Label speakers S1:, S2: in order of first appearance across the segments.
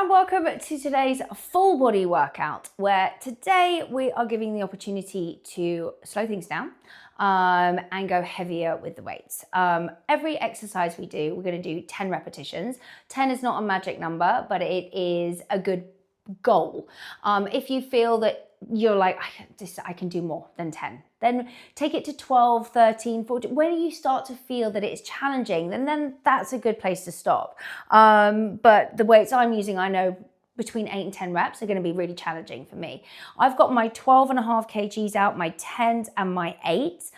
S1: and welcome to today's full body workout, where today we are giving the opportunity to slow things down and go heavier with the weights. Every exercise we do, we're going to do 10 repetitions. 10 is not a magic number, but it is a good goal. If you feel that you're like, I can do more than 10, then take it to 12, 13, 14. When you start to feel that it's challenging, then that's a good place to stop. But the weights I'm using, I know between 8 and 10 reps are going to be really challenging for me. I've got my 12.5 kgs out, my 10s and my 8s.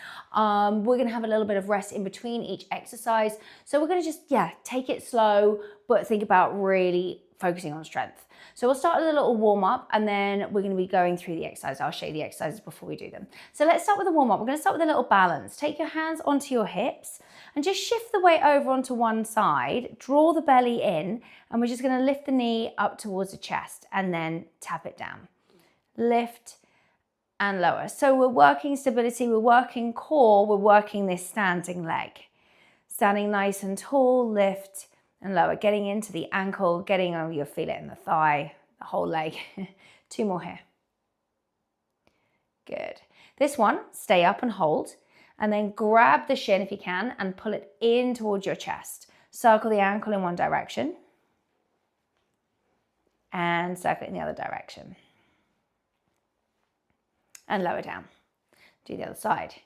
S1: We're going to have a little bit of rest in between each exercise. So we're going to just, take it slow, but think about really focusing on strength. So we'll start with a little warm up and then we're going to be going through the exercise. I'll show you the exercises before we do them. So let's start with the warm up. We're going to start with a little balance. Take your hands onto your hips and just shift the weight over onto one side, draw the belly in, and we're just going to lift the knee up towards the chest and then tap it down. Lift and lower. So we're working stability, we're working core, we're working this standing leg. Standing nice and tall, lift and lower, getting into the ankle, getting over, you'll feel it in the thigh, the whole leg. 2 more here. Good. This one, stay up and hold, and then grab the shin if you can and pull it in towards your chest. Circle the ankle in one direction and circle it in the other direction. And lower down. Do the other side.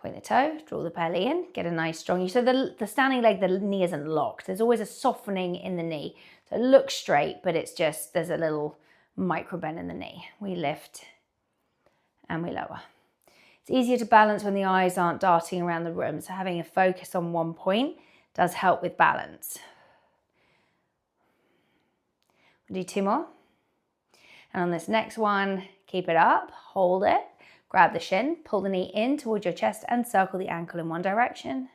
S1: Point the toe, draw the belly in, get a nice strong, so the standing leg, the knee isn't locked. There's always a softening in the knee. So it looks straight, but it's just, there's a little micro bend in the knee. We lift and we lower. It's easier to balance when the eyes aren't darting around the room. So having a focus on one point does help with balance. We'll do 2 more. And on this next one, keep it up, hold it. Grab the shin, pull the knee in towards your chest and circle the ankle in one direction.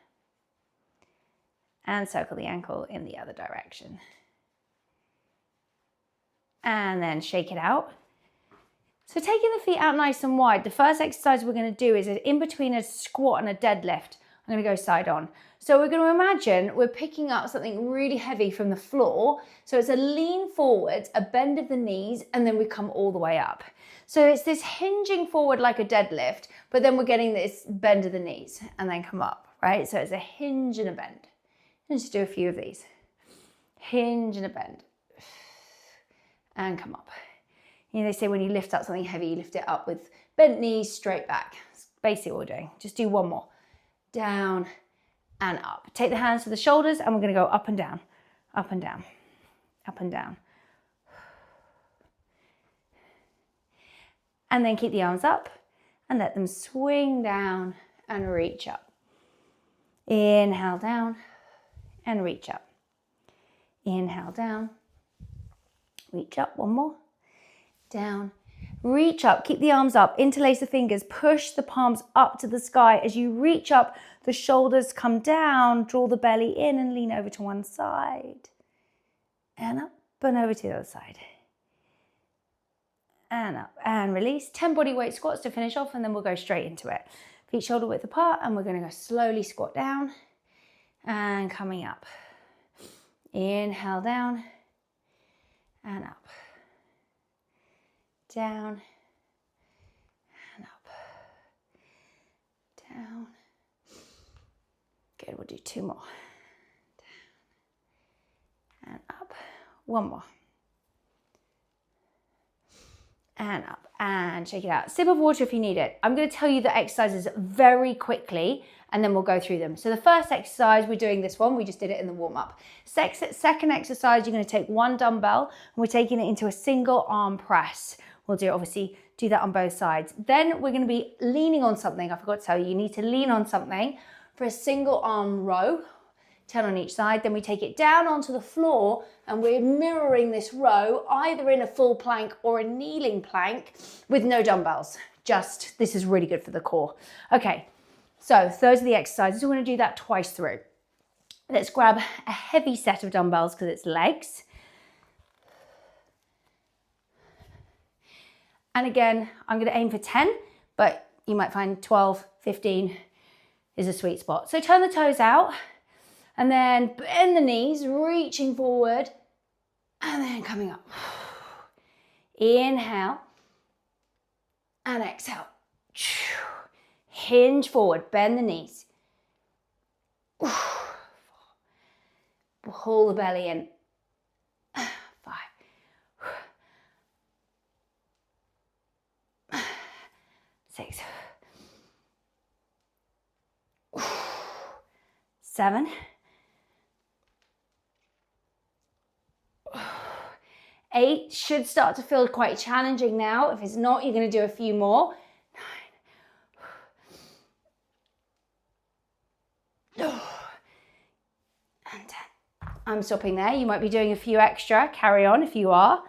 S1: And circle the ankle in the other direction. And then shake it out. So taking the feet out nice and wide, the first exercise we're going to do is in between a squat and a deadlift. I'm going to go side on. So we're going to imagine we're picking up something really heavy from the floor. So it's a lean forward, a bend of the knees, and then we come all the way up. So it's this hinging forward like a deadlift, but then we're getting this bend of the knees and then come up, right? So it's a hinge and a bend. And just do a few of these. Hinge and a bend. And come up. You know, they say when you lift up something heavy, you lift it up with bent knees, straight back. It's basically what we're doing. Just do one more. Down and up. Take the hands to the shoulders and we're going to go up and down, up and down, up and down. And then keep the arms up and let them swing down and reach up. Inhale down and reach up. Inhale down, reach up, one more. Down, reach up, keep the arms up, interlace the fingers, push the palms up to the sky. As you reach up, the shoulders come down, draw the belly in and lean over to one side. And up and over to the other side. And up and release. 10 body weight squats to finish off and then we'll go straight into it. Feet shoulder width apart and we're going to go slowly squat down and coming up. Inhale down and up. Down and up. Down. Good, we'll do 2 more. Down and up. 1 more. And up and shake it out. Sip of water if you need it. I'm going to tell you the exercises very quickly and then we'll go through them. So the first exercise, we're doing this one. We just did it in the warm up. Second exercise, you're going to take 1 dumbbell and we're taking it into a single arm press. We'll obviously do that on both sides. Then we're going to be leaning on something. I forgot to tell you, you need to lean on something for a single arm row. 10 on each side, then we take it down onto the floor and we're mirroring this row either in a full plank or a kneeling plank with no dumbbells. Just, this is really good for the core. Okay, so those are the exercises. We're going to do that twice through. Let's grab a heavy set of dumbbells because it's legs. And again, I'm going to aim for 10, but you might find 12, 15 is a sweet spot. So turn the toes out. And then bend the knees, reaching forward And then coming up. Inhale and exhale. Hinge forward, bend the knees. Pull the belly in. 5. 6. 7. 8 should start to feel quite challenging now. If it's not, you're going to do a few more. 9. And 10. I'm stopping there. You might be doing a few extra. Carry on if you are.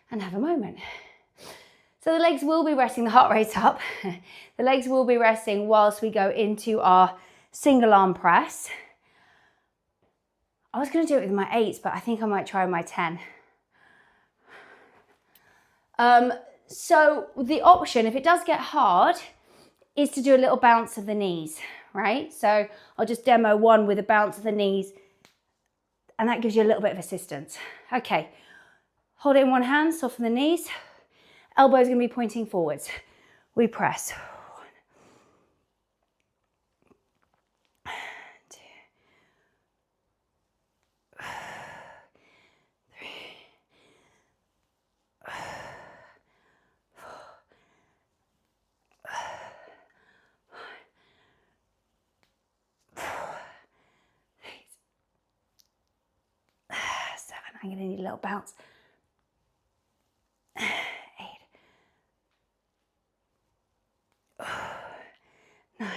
S1: And have a moment. So the legs will be resting, the heart rate's up. The legs will be resting whilst we go into our single arm press. I was going to do it with my 8s, but I think I might try my 10. So the option, if it does get hard, is to do a little bounce of the knees, right? So I'll just demo one with a bounce of the knees, and that gives you a little bit of assistance. Okay, hold it in one hand, soften the knees. Elbows going to be pointing forwards. We press. 1, 2, 3, 4, 7. I'm going to need a little bounce. 8. 9.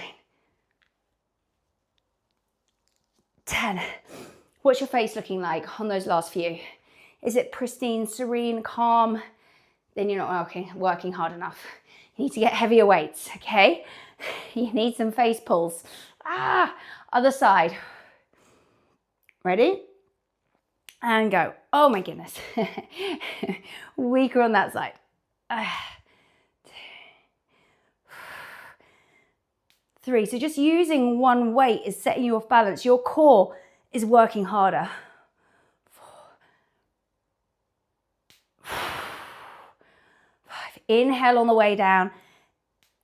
S1: 10. What's your face looking like on those last few? Is it pristine, serene, calm? Then you're not working hard enough. You need to get heavier weights, okay? You need some face pulls. Other side. Ready? And go. Oh my goodness. Weaker on that side. 2, 3. So just using one weight is setting you off balance. Your core is working harder. 4, 5. Inhale on the way down.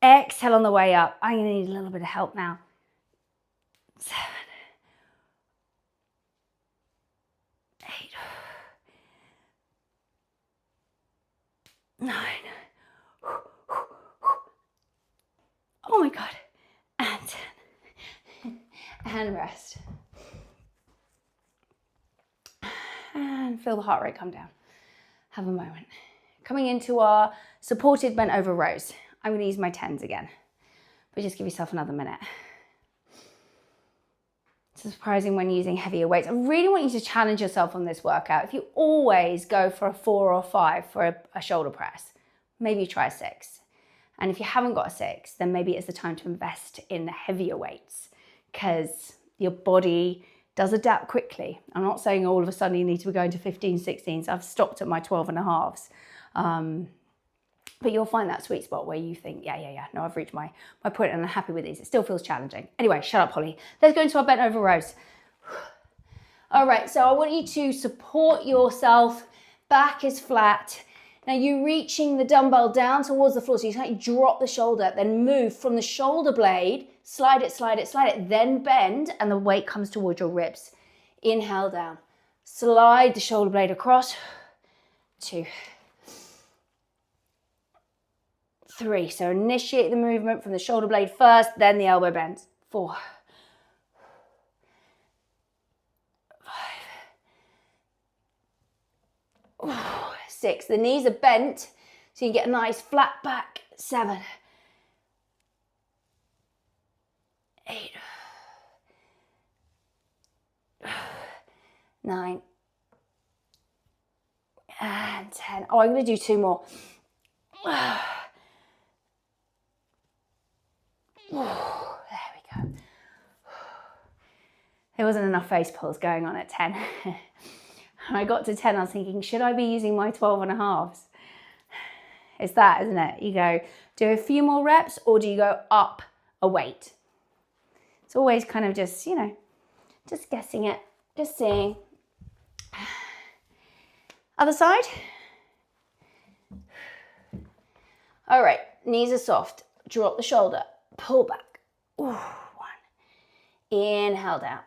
S1: Exhale on the way up. I'm going to need a little bit of help now. 7. 8. 9. Oh my God. And 10. And rest. And feel the heart rate come down. Have a moment. Coming into our supported bent over rows. I'm going to use my 10s again, but just give yourself another minute. It's surprising when using heavier weights. I really want you to challenge yourself on this workout. If you always go for a 4 or 5 for a shoulder press, maybe try a 6. And if you haven't got a 6, then maybe it's the time to invest in the heavier weights, because your body does adapt quickly. I'm not saying all of a sudden you need to be going to 15, 16s. I've stopped at my 12 and a halves. But you'll find that sweet spot where you think, yeah, no, I've reached my point and I'm happy with these. It still feels challenging. Anyway, shut up, Holly. Let's go into our bent over rows. All right, so I want you to support yourself. Back is flat. Now you're reaching the dumbbell down towards the floor. So you can't drop the shoulder, then move from the shoulder blade, slide it, then bend, and the weight comes towards your ribs. Inhale down. Slide the shoulder blade across. 2. 3. So initiate the movement from the shoulder blade first, then the elbow bends. 4. 5. 6. The knees are bent, so you get a nice flat back. 7. 8. 9. And 10. Oh, I'm going to do 2 more. There we go. There wasn't enough face pulls going on at 10. When I got to 10, I was thinking, should I be using my 12 and a halves? It's that, isn't it? You go, do a few more reps, or do you go up a weight? It's always kind of just, you know, just guessing it, just seeing. Other side. All right, knees are soft. Drop the shoulder, pull back. Ooh, 1. Inhale down.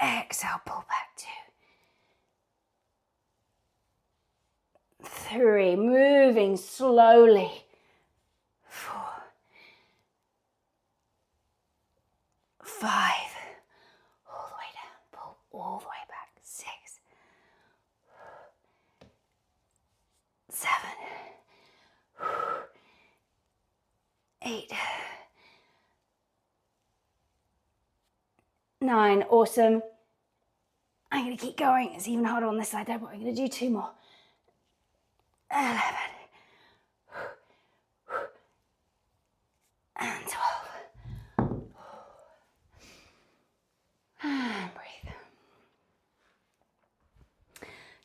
S1: Exhale, pull back. 2. 3, moving slowly. 4. 5. All the way down, pull all the way back. 6. 7. 8. 9. Awesome. I'm going to keep going. It's even harder on this side, but I'm going to do 2 more. 11. And 12. And breathe.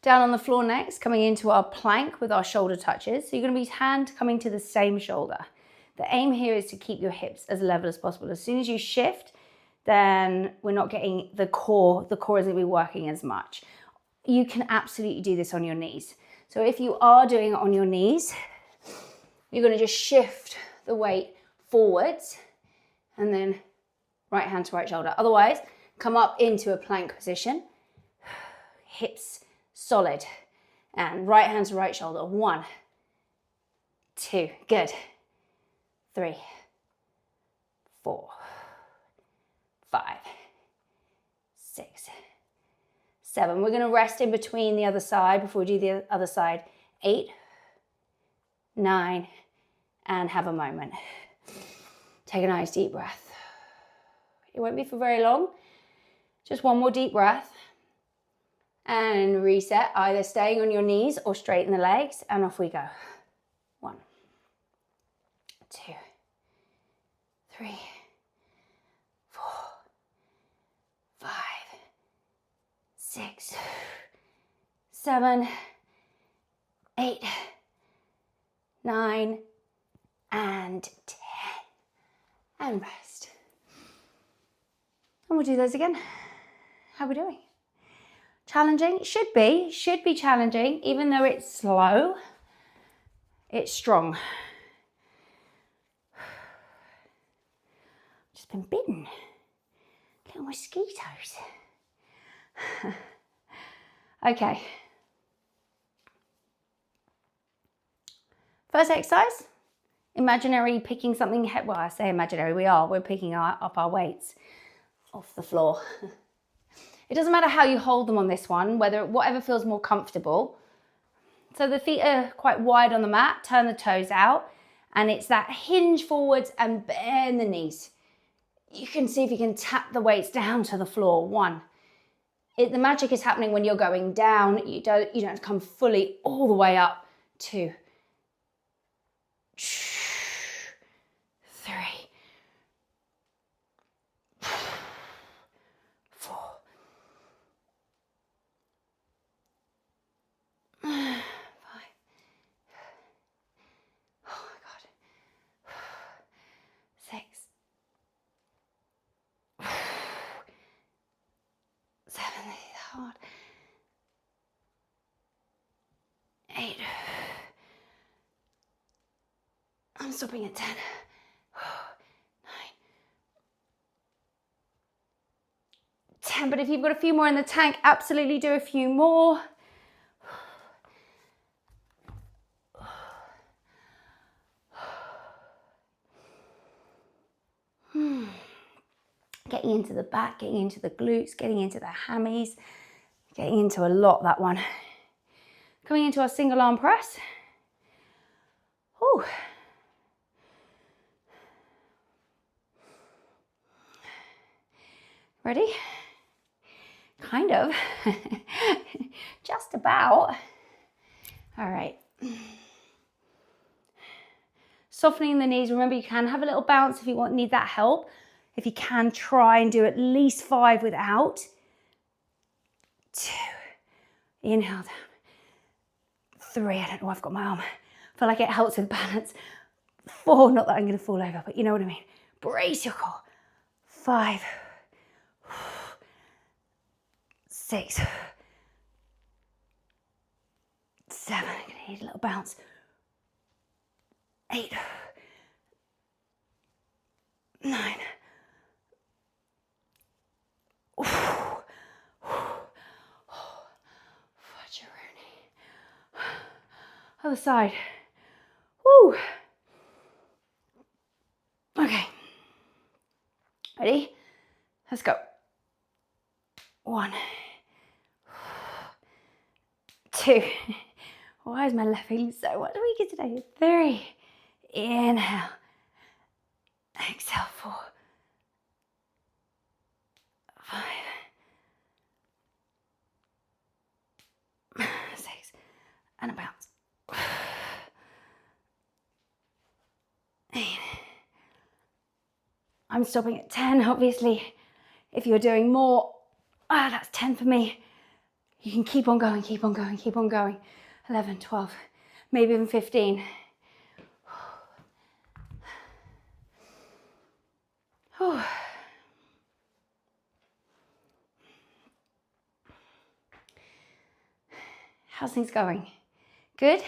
S1: Down on the floor next, coming into our plank with our shoulder touches. So you're going to be hand coming to the same shoulder. The aim here is to keep your hips as level as possible. As soon as you shift, then we're not getting the core isn't going to be working as much. You can absolutely do this on your knees. So if you are doing it on your knees, you're going to just shift the weight forwards and then right hand to right shoulder. Otherwise, come up into a plank position, hips solid, and right hand to right shoulder. 1, 2, good. 3, 4, 5, 6, 7. We're going to rest in between the other side before we do the other side. 8, 9, and have a moment. Take a nice deep breath. It won't be for very long. Just one more deep breath. And reset, either staying on your knees or straighten the legs, and off we go. 1, 2, 3, 4, 5, 6, 7, 8, 9, and 10. And rest. And we'll do those again. How are we doing? Challenging? Should be challenging. Even though it's slow, it's strong. Just been bitten. Little mosquitoes. Okay. First exercise, imaginary picking something. Well, I say imaginary, we're picking up our weights off the floor. It doesn't matter how you hold them on this one, whatever feels more comfortable. So the feet are quite wide on the mat, turn the toes out, and it's that hinge forwards and bend the knees. You can see if you can tap the weights down to the floor. 1. The magic is happening when you're going down. You don't have to come fully all the way up. 2, 3, 4, 5. Oh my God. 6, 7, this is hard. 8. I'm stopping at 10. 9. 10. But if you've got a few more in the tank, absolutely do a few more. Getting into the back, getting into the glutes, getting into the hammies, getting into a lot, that one. Coming into our single arm press. Ooh. Ready? Kind of. Just about. All right. Softening the knees. Remember, you can have a little bounce if you need that help. If you can, try and do at least 5 without. 2. Inhale down. 3. I don't know why I've got my arm. I feel like it helps with balance. 4. Not that I'm going to fall over, but you know what I mean. Brace your core. 5. 6, 7, I'm gonna need a little bounce. 8, 9. Other side. Woo. Okay. Ready? Let's go. 1, 2. Why is my left feeling so much weaker today? 3. Inhale. Exhale. 4, 5, 6, and a bounce. 8. I'm stopping at 10, obviously. If you're doing more, that's 10 for me. You can keep on going, keep on going, keep on going. 11, 12, maybe even 15. How's things going? Good? Do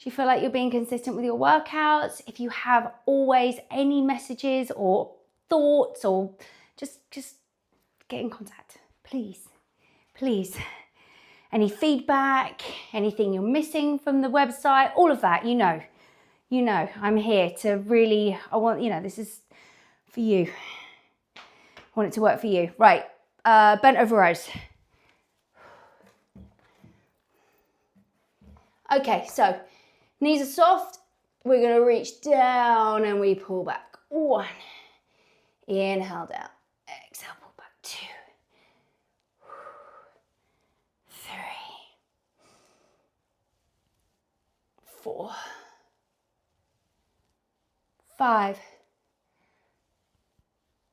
S1: you feel like you're being consistent with your workouts? If you have always any messages or thoughts, or just get in contact, please. Please. Any feedback, anything you're missing from the website, all of that, you know, I'm here to really, this is for you. I want it to work for you. Right, bent over rows. Okay, so knees are soft. We're gonna reach down and we pull back. 1, inhale down, exhale, pull back. 2, 3, 4, 5,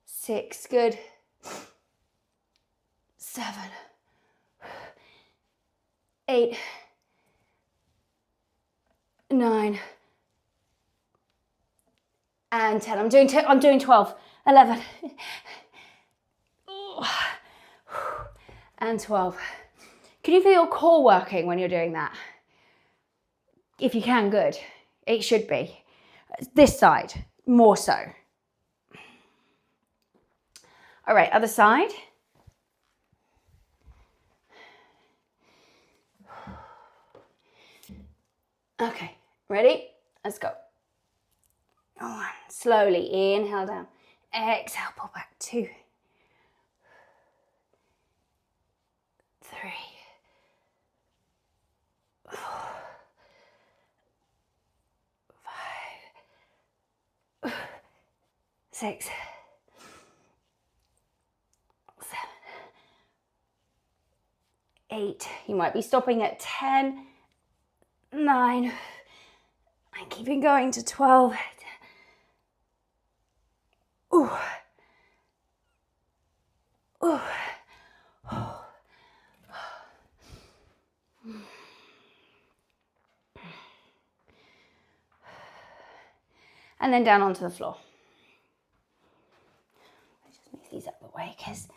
S1: 6, good. 7, 8, 9, and 10. I'm doing 12, 11, and 12. Can you feel your core working when you're doing that? If you can, good. It should be. This side, more so. All right, other side. Okay, ready? Let's go. 1, slowly, inhale down. Exhale, pull back. 2, 3, 4, 5, 6, 7, 8. You might be stopping at 10, 9, and keeping going to 12. Ooh. Ooh. And then down onto the floor. Let's just move these up the way because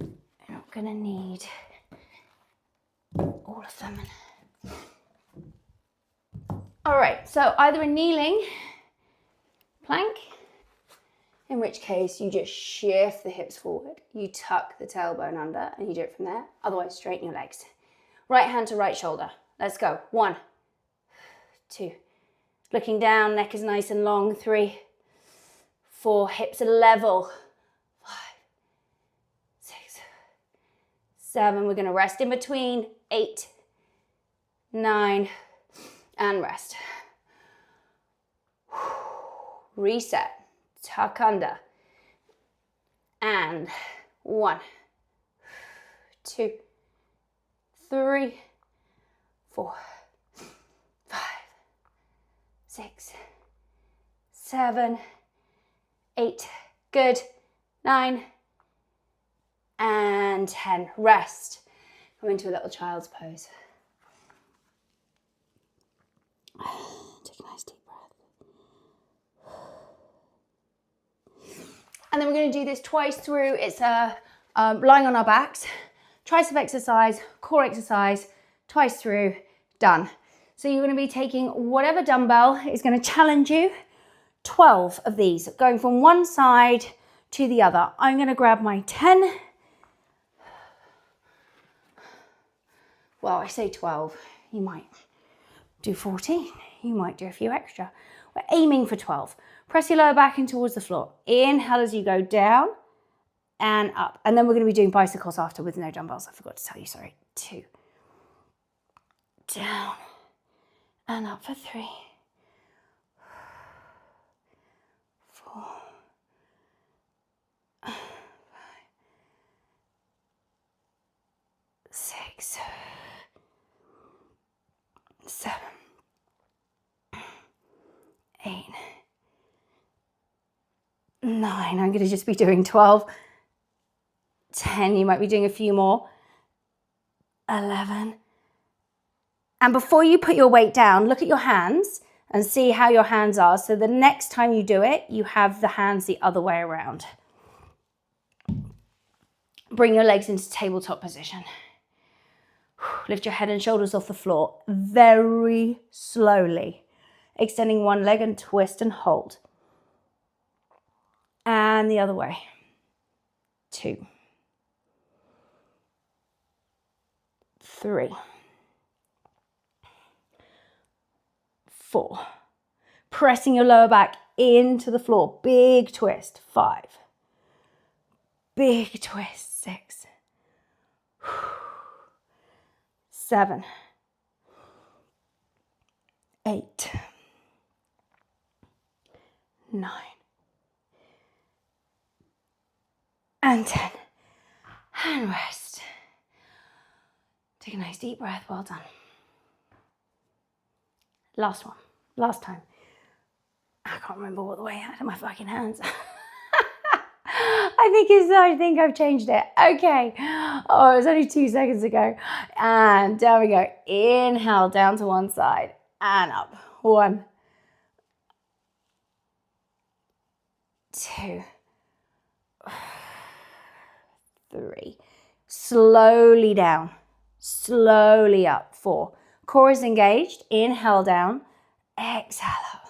S1: you're not going to need all of them. All right, so either a kneeling plank, in which case you just shift the hips forward, you tuck the tailbone under, and you do it from there. Otherwise, straighten your legs. Right hand to right shoulder. Let's go. 1, 2. Looking down, neck is nice and long. 3, 4, hips are level. 5, 6, 7. We're going to rest in between. 8, 9, and rest. Reset. Tuck under. And 1, 2, 3, 4, 5, 6, 7, 8. Good. 9 and 10. Rest. Come into a little child's pose. Take a nice deep breath. And then we're going to do this twice through. It's lying on our backs, tricep exercise, core exercise, twice through, done. So you're going to be taking whatever dumbbell is going to challenge you, 12 of these, going from one side to the other. I'm going to grab my 10. Well, I say 12, you might do 14, you might do a few extra. We're aiming for 12. Press your lower back in towards the floor. Inhale as you go down and up. And then we're going to be doing bicycles after with no dumbbells. I forgot to tell you, sorry. 2. Down and up for 3. 4. 5. 6. 7. 8. 9. I'm going to just be doing 12. 10. You might be doing a few more. 11. And before you put your weight down, look at your hands and see how your hands are. So the next time you do it, you have the hands the other way around. Bring your legs into tabletop position. Lift your head and shoulders off the floor very slowly. Extending one leg and twist and hold. And the other way. 2. 3. 4. Pressing your lower back into the floor. Big twist. 5. Big twist. 6. 7. 8. 9. And 10. And rest. Take a nice deep breath. Well done. Last one. Last time. I can't remember what the way out of my fucking hands. I think I've changed it. Okay. Oh, it was only 2 seconds ago. And down we go. Inhale down to one side and up. 1. 2. 3. Slowly down. Slowly up. 4. Core is engaged. Inhale down. Exhale up.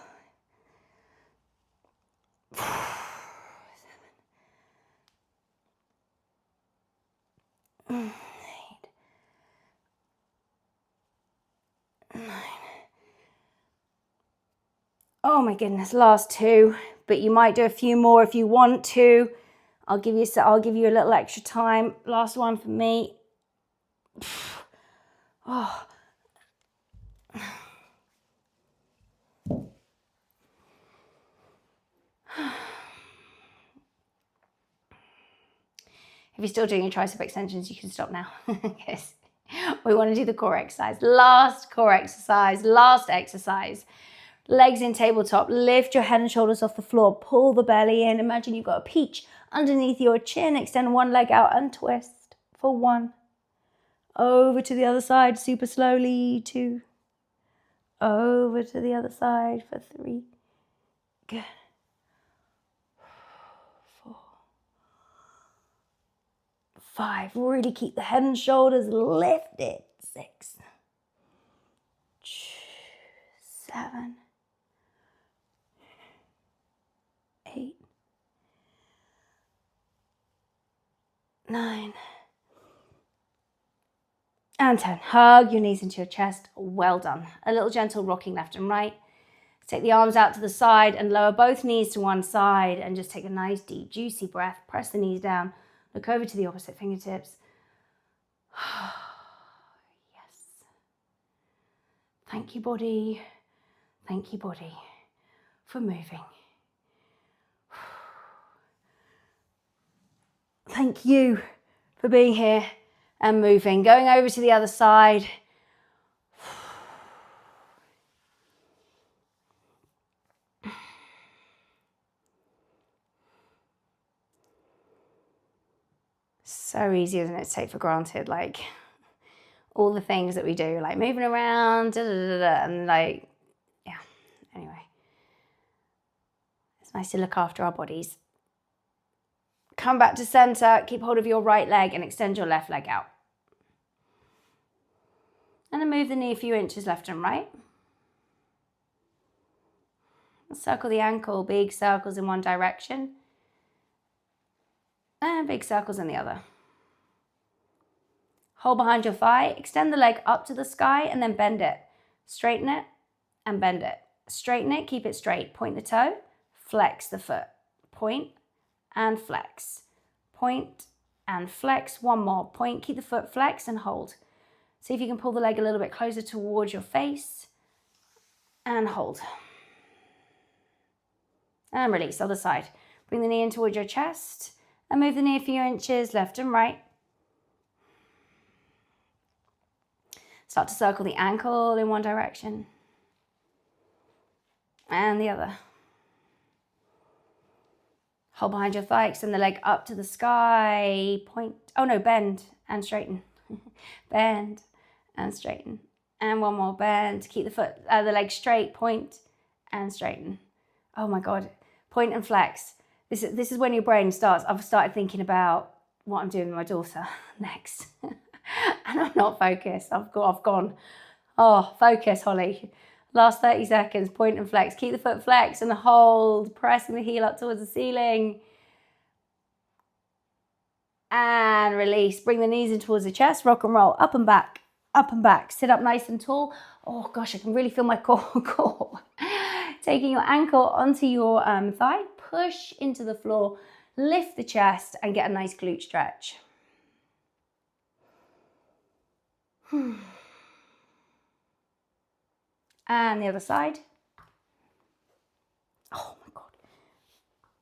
S1: 7. 8. 9. Oh my goodness, last 2. But you might do a few more if you want to. I'll give you a little extra time. Last one for me. Oh. If you're still doing your tricep extensions, you can stop now. Because we want to do the core exercise. Last core exercise, last exercise. Legs in tabletop. Lift your head and shoulders off the floor. Pull the belly in. Imagine you've got a peach underneath your chin. Extend one leg out and twist for 1. Over to the other side super slowly. 2. Over to the other side for 3. Good. 4. 5. Really keep the head and shoulders lifted. 6. 7. 8. 9. And 10. Hug your knees into your chest. Well done. A little gentle rocking left and right. Take the arms out to the side and lower both knees to one side and just take a nice deep juicy breath. Press the knees down. Look over to the opposite fingertips. Yes. Thank you, body. Thank you, body, for moving. Thank you for being here and moving. Going over to the other side. So easy, isn't it, to take for granted, like all the things that we do, like moving around, and like, yeah, anyway. It's nice to look after our bodies. Come back to center, keep hold of your right leg and extend your left leg out. And then move the knee a few inches left and right. Circle the ankle, big circles in one direction. And big circles in the other. Hold behind your thigh, extend the leg up to the sky and then bend it. Straighten it and bend it. Straighten it, keep it straight. Point the toe, flex the foot. Point and flex. Point and flex. One more. Point, keep the foot flexed and hold. See if you can pull the leg a little bit closer towards your face and hold. And release, other side. Bring the knee in towards your chest and move the knee a few inches left and right. Start to circle the ankle in one direction and the other. Hold behind your thigh, extend the leg up to the sky, point, oh no, bend and straighten. Bend and straighten. And one more, bend, keep the leg straight, point and straighten. Oh my God, point and flex. This is when your brain starts, I've started thinking about what I'm doing with my daughter next. And I'm not focused. I've gone. Oh, focus, Holly. Last 30 seconds, point and flex. Keep the foot flexed and hold, pressing the heel up towards the ceiling. And release. Bring the knees in towards the chest. Rock and roll. Up and back. Up and back. Sit up nice and tall. Oh gosh, I can really feel my core. Taking your ankle onto your thigh. Push into the floor. Lift the chest and get a nice glute stretch. And the other side. Oh my God.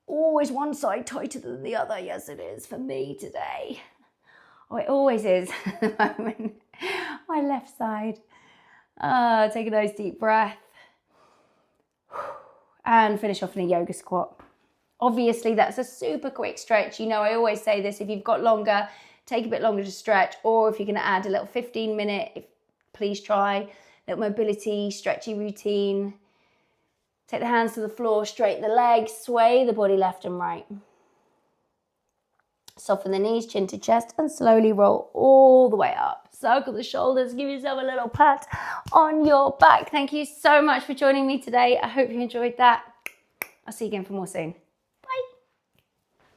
S1: Always one side tighter than the other. Yes, it is for me today. Oh, it always is at the moment. My left side. Take a nice deep breath. And finish off in a yoga squat. Obviously, that's a super quick stretch. You know, I always say this, if you've got longer, take a bit longer to stretch, or if you're going to add a little 15-minute, please try, little mobility, stretchy routine. Take the hands to the floor, straighten the legs, sway the body left and right. Soften the knees, chin to chest, and slowly roll all the way up. Circle the shoulders, give yourself a little pat on your back. Thank you so much for joining me today. I hope you enjoyed that. I'll see you again for more soon.